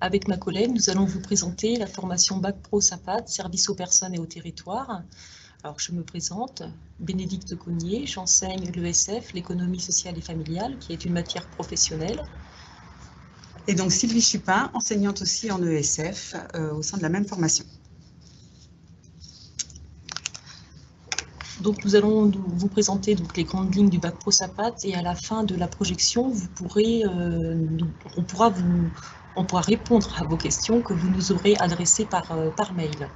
Avec ma collègue, nous allons vous présenter la formation Bac Pro SAPAT, service aux personnes et au territoire. Alors, je me présente, Bénédicte Cognier, j'enseigne l'ESF, l'économie sociale et familiale, qui est une matière professionnelle. Et donc Sylvie Chupin, enseignante aussi en ESF au sein de la même formation. Donc, nous allons vous présenter donc, les grandes lignes du Bac Pro SAPAT et à la fin de la projection, vous pourrez, on pourra répondre à vos questions que vous nous aurez adressées par mail.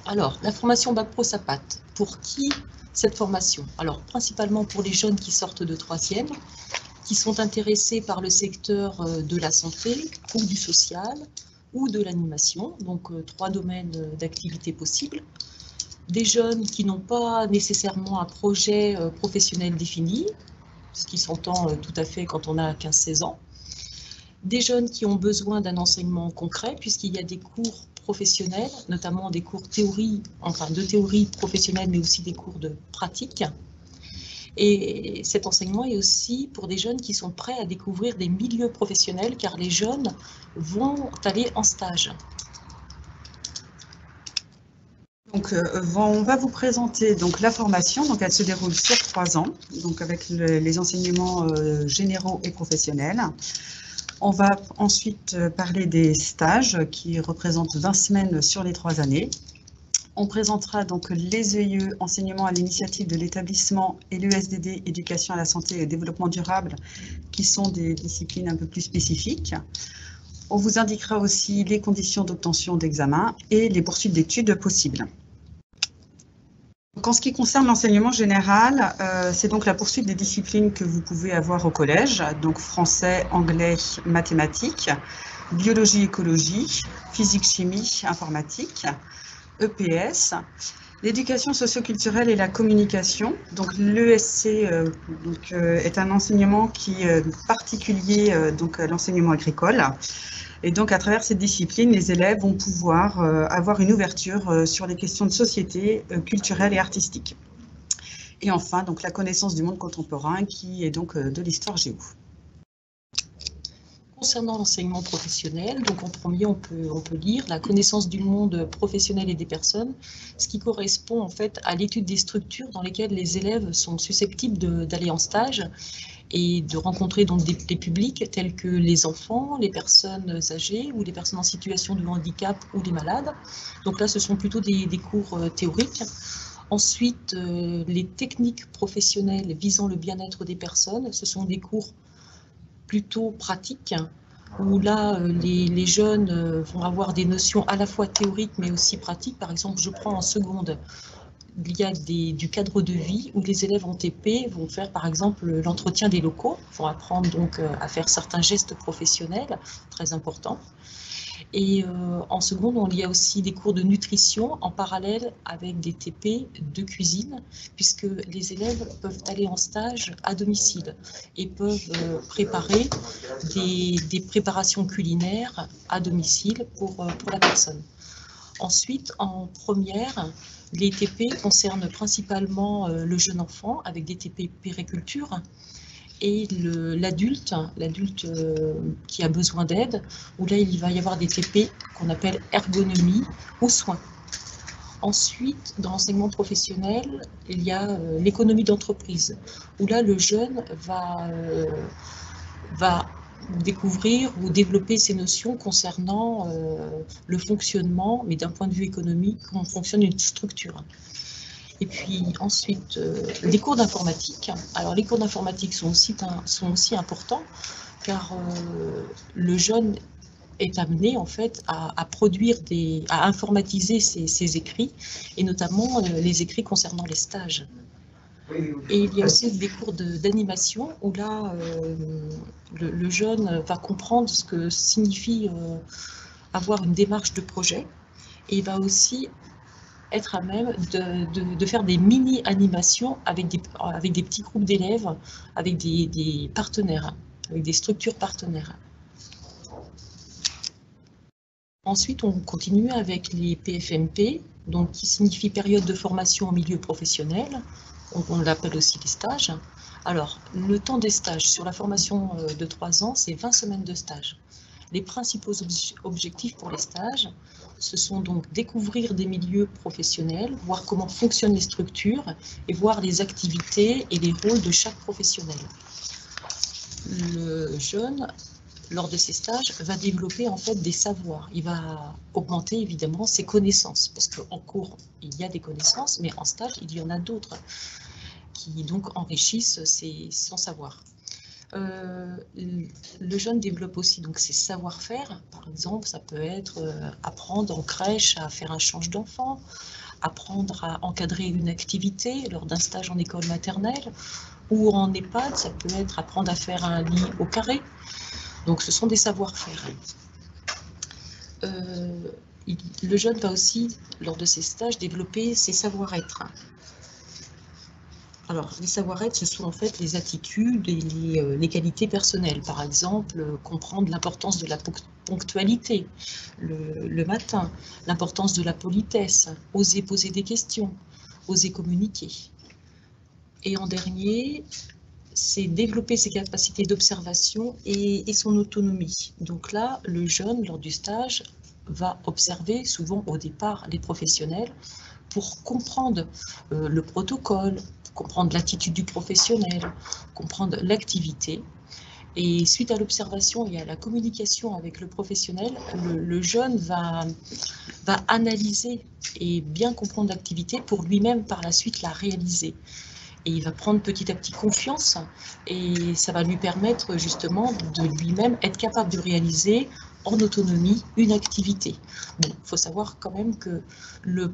Alors, la formation Bac Pro SAPAT, pour qui cette formation? Alors, principalement pour les jeunes qui sortent de 3e, qui sont intéressés par le secteur de la santé ou du social ou de l'animation, donc 3 domaines d'activité possibles. Des jeunes qui n'ont pas nécessairement un projet professionnel défini, ce qui s'entend tout à fait quand on a 15-16 ans. Des jeunes qui ont besoin d'un enseignement concret, puisqu'il y a des cours professionnels, notamment des cours théorie, enfin de théorie professionnelle, mais aussi des cours de pratique. Et cet enseignement est aussi pour des jeunes qui sont prêts à découvrir des milieux professionnels, car les jeunes vont aller en stage. Donc, on va vous présenter donc, la formation. Donc, elle se déroule sur 3 ans, donc avec les enseignements généraux et professionnels. On va ensuite parler des stages qui représentent 20 semaines sur les 3 années. On présentera donc les EIE, enseignement à l'initiative de l'établissement, et l'ESDD, éducation à la santé et développement durable, qui sont des disciplines un peu plus spécifiques. On vous indiquera aussi les conditions d'obtention d'examen et les poursuites d'études possibles. Donc, en ce qui concerne l'enseignement général, c'est donc la poursuite des disciplines que vous pouvez avoir au collège, donc français, anglais, mathématiques, biologie, écologie, physique, chimie, informatique, EPS, l'éducation socio-culturelle et la communication. Donc l'ESC est un enseignement qui est particulier donc à l'enseignement agricole. Et donc à travers cette discipline, les élèves vont pouvoir avoir une ouverture sur les questions de société, culturelle et artistique. Et enfin, donc la connaissance du monde contemporain qui est donc de l'histoire géo. Concernant l'enseignement professionnel, donc en premier, on peut lire la connaissance du monde professionnel et des personnes, ce qui correspond en fait à l'étude des structures dans lesquelles les élèves sont susceptibles d'aller en stage et de rencontrer donc des publics tels que les enfants, les personnes âgées ou les personnes en situation de handicap ou les malades. Donc là, ce sont plutôt des cours théoriques. Ensuite, les techniques professionnelles visant le bien-être des personnes, ce sont des cours plutôt pratiques, où là, les jeunes vont avoir des notions à la fois théoriques, mais aussi pratiques. Par exemple, je prends en seconde, il y a du cadre de vie, où les élèves en TP vont faire, par exemple, l'entretien des locaux, vont apprendre donc à faire certains gestes professionnels, très importants. Et en seconde, il y a aussi des cours de nutrition en parallèle avec des TP de cuisine, puisque les élèves peuvent aller en stage à domicile et peuvent préparer des préparations culinaires à domicile pour la personne. Ensuite, en première, les TP concernent principalement le jeune enfant avec des TP périculture, et l'adulte qui a besoin d'aide, où là il va y avoir des TP qu'on appelle ergonomie ou soins. Ensuite, dans l'enseignement professionnel, il y a l'économie d'entreprise, où là le jeune va découvrir ou développer ces notions concernant le fonctionnement, mais d'un point de vue économique, comment fonctionne une structure. Et puis ensuite, les cours d'informatique. Alors les cours d'informatique sont aussi importants, car le jeune est amené en fait à produire à informatiser ses écrits, et notamment les écrits concernant les stages. Et il y a aussi des cours d'animation, où là, le jeune va comprendre ce que signifie avoir une démarche de projet, et il va aussi être à même de faire des mini-animations avec des petits groupes d'élèves, avec des partenaires, avec des structures partenaires. Ensuite, on continue avec les PFMP, donc qui signifie période de formation en milieu professionnel. On l'appelle aussi les stages. Alors, le temps des stages sur la formation de 3 ans, c'est 20 semaines de stage. Les principaux objectifs pour les stages, ce sont donc découvrir des milieux professionnels, voir comment fonctionnent les structures et voir les activités et les rôles de chaque professionnel. Le jeune, lors de ces stages, va développer en fait des savoirs. Il va augmenter évidemment ses connaissances, parce qu'en cours, il y a des connaissances, mais en stage, il y en a d'autres qui donc enrichissent son savoir. Le jeune développe aussi donc ses savoir-faire. Par exemple, ça peut être apprendre en crèche à faire un change d'enfant, apprendre à encadrer une activité lors d'un stage en école maternelle, ou en EHPAD, ça peut être apprendre à faire un lit au carré. Donc ce sont des savoir-faire. Le jeune va aussi, lors de ses stages, développer ses savoir-être. Alors, les savoir-être, ce sont en fait les attitudes et les qualités personnelles. Par exemple, comprendre l'importance de la ponctualité le matin, l'importance de la politesse, oser poser des questions, oser communiquer. Et en dernier, c'est développer ses capacités d'observation et son autonomie. Donc là, le jeune, lors du stage, va observer souvent au départ les professionnels pour comprendre le protocole, comprendre l'attitude du professionnel, comprendre l'activité. Et suite à l'observation et à la communication avec le professionnel, le jeune va analyser et bien comprendre l'activité pour lui-même par la suite la réaliser. Et il va prendre petit à petit confiance et ça va lui permettre justement de lui-même être capable de réaliser en autonomie une activité. Bon, il faut savoir quand même que le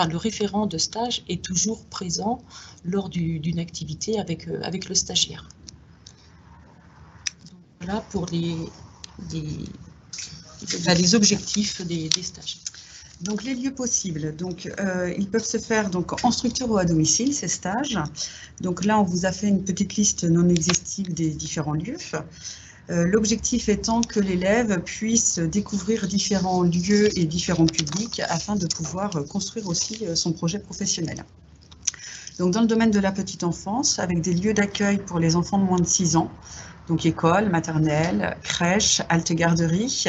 le référent de stage est toujours présent lors d'une activité avec le stagiaire. Donc, voilà pour les objectifs des stages. Donc les lieux possibles, donc ils peuvent se faire donc en structure ou à domicile, ces stages. Donc là, on vous a fait une petite liste non exhaustive des différents lieux. L'objectif étant que l'élève puisse découvrir différents lieux et différents publics afin de pouvoir construire aussi son projet professionnel. Donc dans le domaine de la petite enfance, avec des lieux d'accueil pour les enfants de moins de 6 ans, donc école, maternelle, crèche, halte garderie,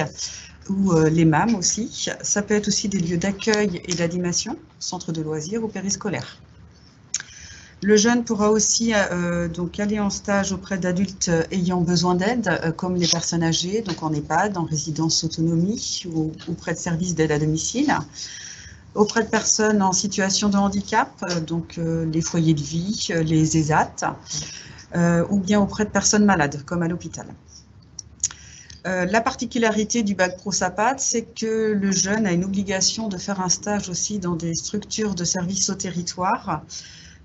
ou les MAM aussi. Ça peut être aussi des lieux d'accueil et d'animation, centres de loisirs ou périscolaires. Le jeune pourra aussi donc aller en stage auprès d'adultes ayant besoin d'aide, comme les personnes âgées, donc en EHPAD, en résidence autonomie ou auprès de services d'aide à domicile, auprès de personnes en situation de handicap, donc les foyers de vie, les ESAT, ou bien auprès de personnes malades, comme à l'hôpital. La particularité du bac Pro SAPAT, c'est que le jeune a une obligation de faire un stage aussi dans des structures de services au territoire.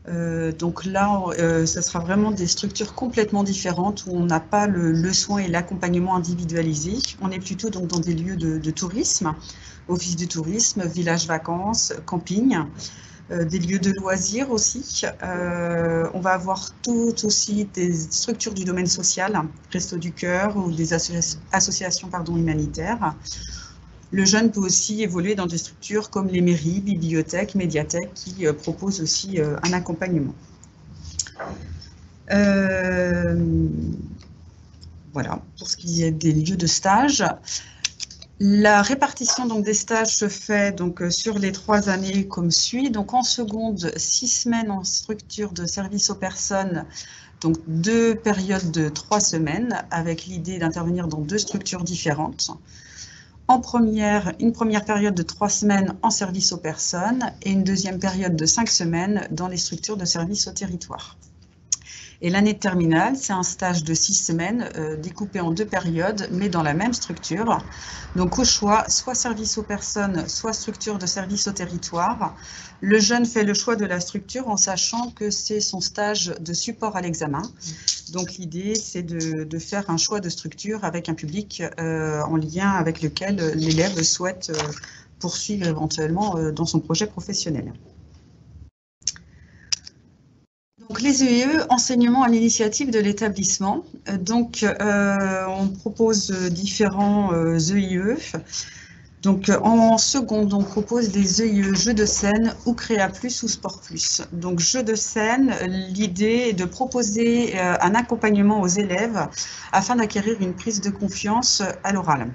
Donc là, ce sera vraiment des structures complètement différentes où on n'a pas le soin et l'accompagnement individualisé. On est plutôt donc dans des lieux de tourisme, office de tourisme, village vacances, camping, des lieux de loisirs aussi. On va avoir toutes aussi des structures du domaine social, Restos du Cœur ou des associations humanitaires. Le jeune peut aussi évoluer dans des structures comme les mairies, bibliothèques, médiathèques qui proposent aussi un accompagnement. Voilà, pour ce qui est des lieux de stage. La répartition donc, des stages se fait donc, sur les 3 années comme suit. Donc, en seconde, 6 semaines en structure de service aux personnes, donc 2 périodes de 3 semaines, avec l'idée d'intervenir dans 2 structures différentes. En première, une première période de 3 semaines en service aux personnes et une deuxième période de 5 semaines dans les structures de service au territoire. Et l'année de terminale, c'est un stage de 6 semaines découpé en 2 périodes, mais dans la même structure. Donc au choix, soit service aux personnes, soit structure de service au territoire. Le jeune fait le choix de la structure en sachant que c'est son stage de support à l'examen. Donc l'idée, c'est de faire un choix de structure avec un public en lien avec lequel l'élève souhaite poursuivre éventuellement dans son projet professionnel. Donc, les EIE, enseignement à l'initiative de l'établissement. Donc, on propose différents EIE. Donc, en seconde, on propose des EIE jeux de scène ou Créa Plus ou Sport Plus. Donc, jeux de scène, l'idée est de proposer un accompagnement aux élèves afin d'acquérir une prise de confiance à l'oral.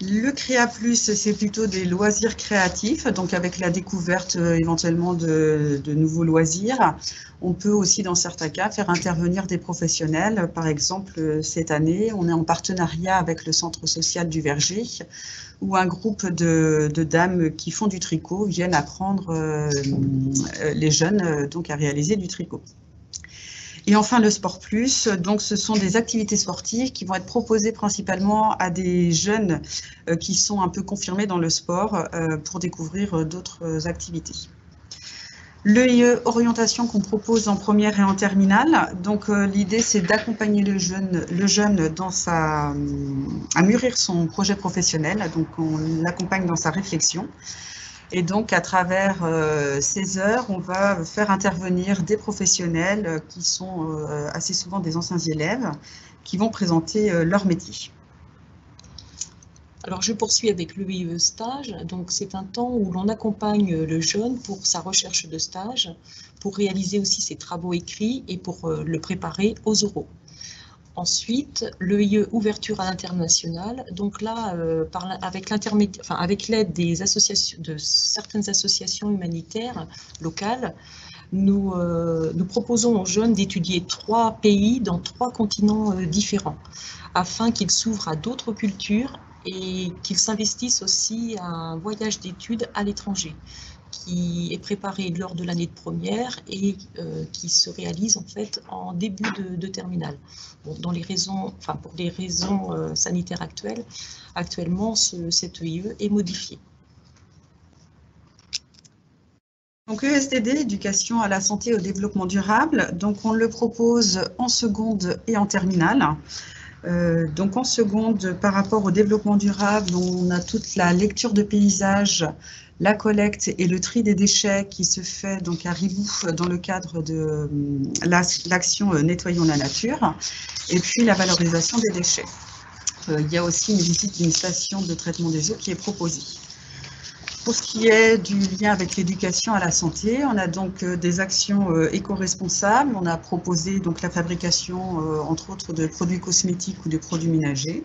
Le Créa Plus, c'est plutôt des loisirs créatifs, donc avec la découverte éventuellement de nouveaux loisirs. On peut aussi, dans certains cas, faire intervenir des professionnels. Par exemple, cette année, on est en partenariat avec le Centre social du Verger, où un groupe de dames qui font du tricot viennent apprendre les jeunes donc à réaliser du tricot. Et enfin, le Sport Plus, donc ce sont des activités sportives qui vont être proposées principalement à des jeunes qui sont un peu confirmés dans le sport pour découvrir d'autres activités. L'EIE orientation qu'on propose en première et en terminale, donc l'idée c'est d'accompagner le jeune dans à mûrir son projet professionnel, donc on l'accompagne dans sa réflexion. Et donc, à travers ces heures, on va faire intervenir des professionnels qui sont assez souvent des anciens élèves qui vont présenter leur métier. Alors, je poursuis avec l'EIE stage. Donc, c'est un temps où l'on accompagne le jeune pour sa recherche de stage, pour réaliser aussi ses travaux écrits et pour le préparer aux oraux. Ensuite, l'EIE ouverture à l'international. Donc là, avec l'aide des associations, de certaines associations humanitaires locales, nous proposons aux jeunes d'étudier 3 pays dans 3 continents différents, afin qu'ils s'ouvrent à d'autres cultures et qu'ils s'investissent aussi à un voyage d'études à l'étranger, qui est préparé lors de l'année de première et qui se réalise en fait en début de terminale. Bon, pour les raisons sanitaires actuellement, cette EIE est modifiée. Donc ESDD, éducation à la santé et au développement durable, donc on le propose en seconde et en terminale. Donc en seconde, par rapport au développement durable, on a toute la lecture de paysages, la collecte et le tri des déchets qui se fait donc à Ribou dans le cadre de l'action Nettoyons la nature, et puis la valorisation des déchets. Il y a aussi une visite d'une station de traitement des eaux qui est proposée. Pour ce qui est du lien avec l'éducation à la santé, on a donc des actions éco-responsables. On a proposé donc la fabrication, entre autres, de produits cosmétiques ou de produits ménagers.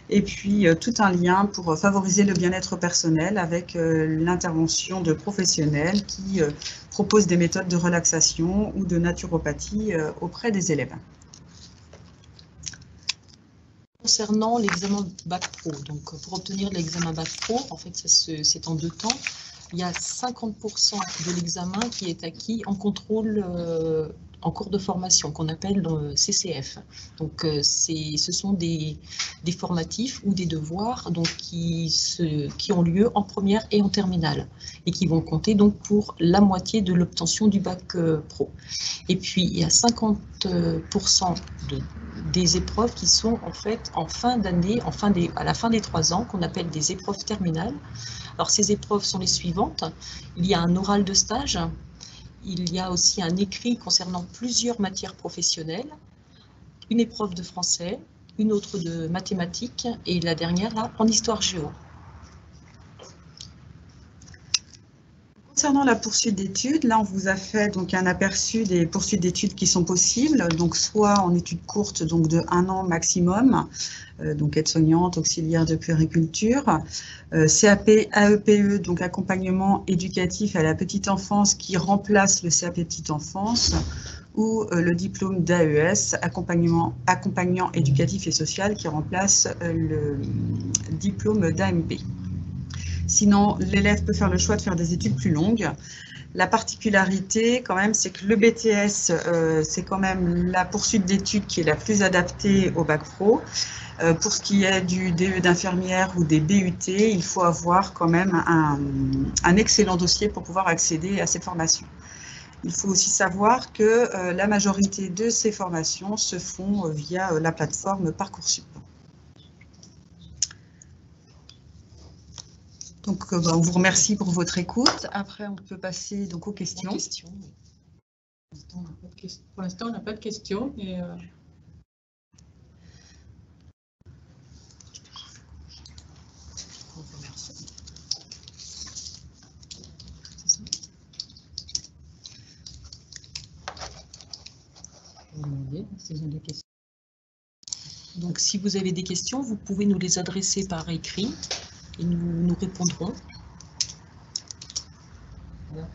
Et puis, tout un lien pour favoriser le bien-être personnel avec l'intervention de professionnels qui proposent des méthodes de relaxation ou de naturopathie auprès des élèves. Concernant l'examen Bac Pro, donc pour obtenir l'examen Bac Pro, en fait, c'est en 2 temps. Il y a 50% de l'examen qui est acquis en contrôle en cours de formation, qu'on appelle CCF. Donc, ce sont des formatifs ou des devoirs donc, qui ont lieu en première et en terminale et qui vont compter donc pour la moitié de l'obtention du Bac Pro. Et puis, il y a 50% des épreuves qui sont en fait en fin d'année, à la fin des 3 ans, qu'on appelle des épreuves terminales. Alors, ces épreuves sont les suivantes. Il y a un oral de stage. Il y a aussi un écrit concernant plusieurs matières professionnelles, une épreuve de français, une autre de mathématiques et la dernière là en histoire géo. Concernant la poursuite d'études, là on vous a fait donc un aperçu des poursuites d'études qui sont possibles, donc soit en études courtes, donc de 1 an maximum, donc aide-soignante, auxiliaire de puériculture, CAP AEPE, donc accompagnement éducatif à la petite enfance qui remplace le CAP petite enfance, ou le diplôme d'AES, accompagnant éducatif et social, qui remplace le diplôme d'AMP. Sinon, l'élève peut faire le choix de faire des études plus longues. La particularité, quand même, c'est que le BTS, c'est quand même la poursuite d'études qui est la plus adaptée au Bac Pro. Pour ce qui est du DE d'infirmière ou des BUT, il faut avoir quand même un excellent dossier pour pouvoir accéder à ces formations. Il faut aussi savoir que la majorité de ces formations se font via la plateforme Parcoursup. Donc, on vous remercie pour votre écoute. Après, on peut passer donc aux questions. Pour l'instant, on n'a pas de questions. s'ils ont des questions. Donc, si vous avez des questions, vous pouvez nous les adresser par écrit et nous répondrons. Voilà.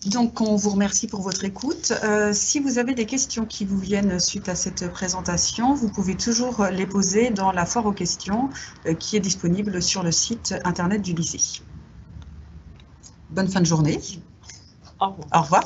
Donc, on vous remercie pour votre écoute. Si vous avez des questions qui vous viennent suite à cette présentation, vous pouvez toujours les poser dans la foire aux questions qui est disponible sur le site internet du lycée. Bonne fin de journée. Au revoir. Au revoir.